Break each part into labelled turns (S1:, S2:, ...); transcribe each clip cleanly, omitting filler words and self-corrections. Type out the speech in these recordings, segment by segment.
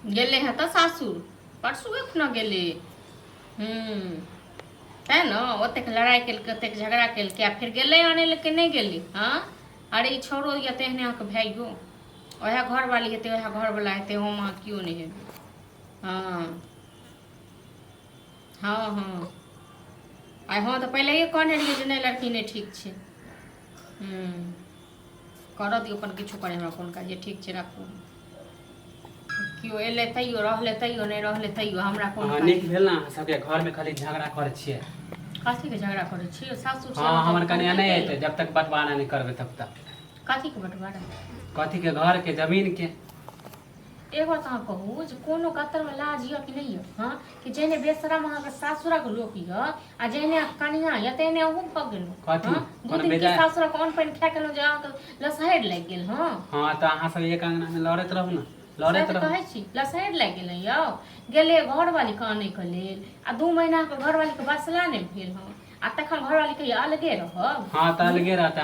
S1: गेले हैं तो सासुर परसुए खुना गेले। है न ओतेक लड़ाई केलकै ओतेक झगड़ा केलकै आ फिर गेले आने लेके नहीं गेली। हाँ अरे ई छोड़ो या तेहने अहाँके भाइयो वह घर वाली हेतै वह घर वाला हेतै हम अहाँ क्यों नहीं हेबै। हाँ हाँ हाँ आइ हाँ तो पहले ये कहने रहिए जे नहीं लड़की नहीं ठीक छै। कर दियो अपन किछु करे हमरा कोन काज ठीक छै राखू। क्यों एले तैयो रहले तैयो नहीं रहले तैयो हमरा कोन काज।
S2: नीक भेल ना सबके घर में खाली झगड़ा करे छियै।
S1: कथी के झगड़ा करे छियै सासुर से?
S2: हाँ हमर कन्या नहीं एतै जब तक बंटवारा नहीं करबे तब तक।
S1: कथी के बंटवारा?
S2: कथी के घर के जमीन के।
S1: एगो तो कहू जे कोनो कतर में लाज ये कि नहीं है। हाँ कि जेने बेशरम अहाँ के सासुरक लोक ये आ जेने कनिया ये तेने अहू भ गेलु।
S2: कथी
S1: दू दिन के सासुरक अन्न पानि खा गेलु जे अहाँ के लसहैर लाग गेल। हां
S2: हां त अहाँ सब एक अंगना में लड़त रहू ना लड़त रहू
S1: कहै छी लसहैर लाग गेल यौ। गेले घर वाली काने के लेल आ 2 महीना के घर वाली के बसला नहीं भेल। हम आ तखन घर वाली के अलगे रहब। हां
S2: त अलगे रहता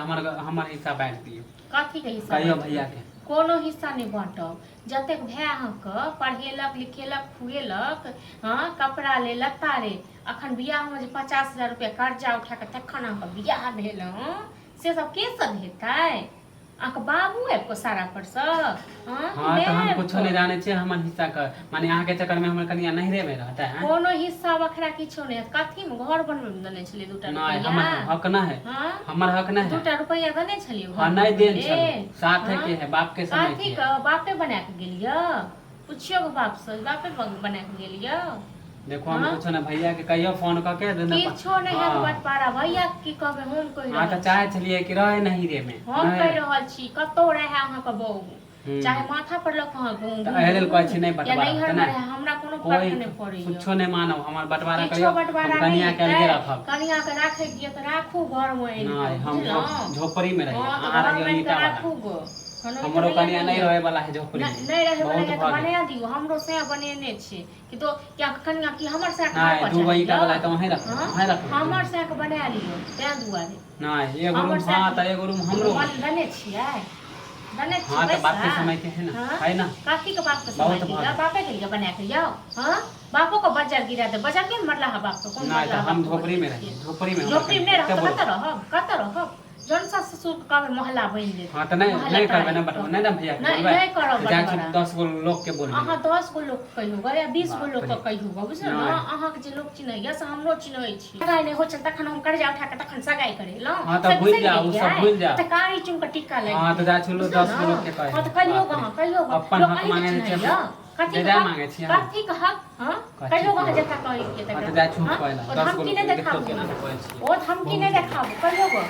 S2: हमर हिस्सा बांट दियो।
S1: कथी के हिस्सा?
S2: कहियो भैया के
S1: कोनो हिस्सा नहीं बांटब जतेक भाई अहाँके पढ़ेलक लिखेलक खुएलक। हाँ कपड़ा ले लत्ता रे अखन बियाह में 50,000 रुपया कर्जा उठा के तखन अहाँके बियाह भेल से सब के सब हेतै? अहाँके बाबू है को सारा पर सब।
S2: हां तो हम कुछ नहीं जाने छे हमर हिस्सा का माने अहाँ के चक्कर में हमर कनिया नहिरे में रहता है।
S1: कोनो हिस्सा बखरा किछो नहीं कथी में घर बनवे में दने छलिए 2 रुपया।
S2: नहीं हमर हक ना है। हमर हक ना है
S1: 2 रुपया दने छलिए।
S2: हां नहीं देन छल साथ है के है बाप के समय
S1: कथी के बापे बना के गेलियो पूछियो के बाप से बापे बना के गेलियो।
S2: देखो हम कुछ ना भैया के कहियो फोन क के देना
S1: किछो नहीं है बटपारा भैया की कहबे हम कहि रहल।
S2: हां त चाहे छलिए कि रहे नहीं रे में
S1: हम कहि रहल छी कतो रहे अहाँ के बहू चाहे माथा पर लक अहाँ घूम
S2: एहल कहै छी नहीं बटवारा
S1: नहीं है हमरा कोनो फर्क नहीं पड़ै।
S2: कुछो नहीं मानो हमर बटवारा
S1: कहियो बटवारा
S2: कनिया के अलगे रखब।
S1: कनिया के राखे दिए त राखू घर में।
S2: नहीं हम झोपड़ी में रहिए
S1: आ रही ईटा राखू गो
S2: हमरो कनिया नहीं रहे वाला है झोपड़ी में
S1: नहीं रहे वाला है तो बना दियो हमरो से बनेने छी कि तो क्या कनिया की हमर से
S2: नहीं 2 ईटा वाला है तो वहीं रख
S1: हमर से बना लियो ते दुआरे।
S2: नहीं एगो रूम हां त एगो रूम हमरो
S1: बने छियै बने छी।
S2: हां त बाप के समय के है ना
S1: काकी के बाप के समय के बापे के लिए बना के जाओ। हां बापो को बाजार गिरा दे बाजार के मरला है बाप को कौन
S2: नहीं त हम झोपड़ी में रहिए झोपड़ी में
S1: नहीं रहब कत रहब जन ससुर का मोहल्ला बन दे।
S2: हां त नहीं करबे ना बटवा नहीं ना भैया
S1: नहीं करब
S2: जाके 10 गो लोग के बोल
S1: अहाँ 10 गो लोग कहियो या 20 गो लोग के कहियो बुझल ना अहाँ के जे लोग चिन्हैया से हमरो चिन्है छी। सगाई नहीं हो चल तखन हम कर्जा उठा के तखन सगाई करे ल।
S2: हां त भूल जा उ सब भूल जा
S1: त कारी चुन के टिक्का लगे।
S2: हां त जा छुलो 10 गो लोग के कहे।
S1: हां त कहियो कहियो
S2: अपन हक मांगे छै
S1: कथी
S2: जा मांगे छी
S1: कथी का हक। हां कहियो कह जता कहि के
S2: त जा छुप पहिला 10 गो
S1: धमकी नहीं देखाबो ओ धमकी नहीं देखाबो कहियो गो।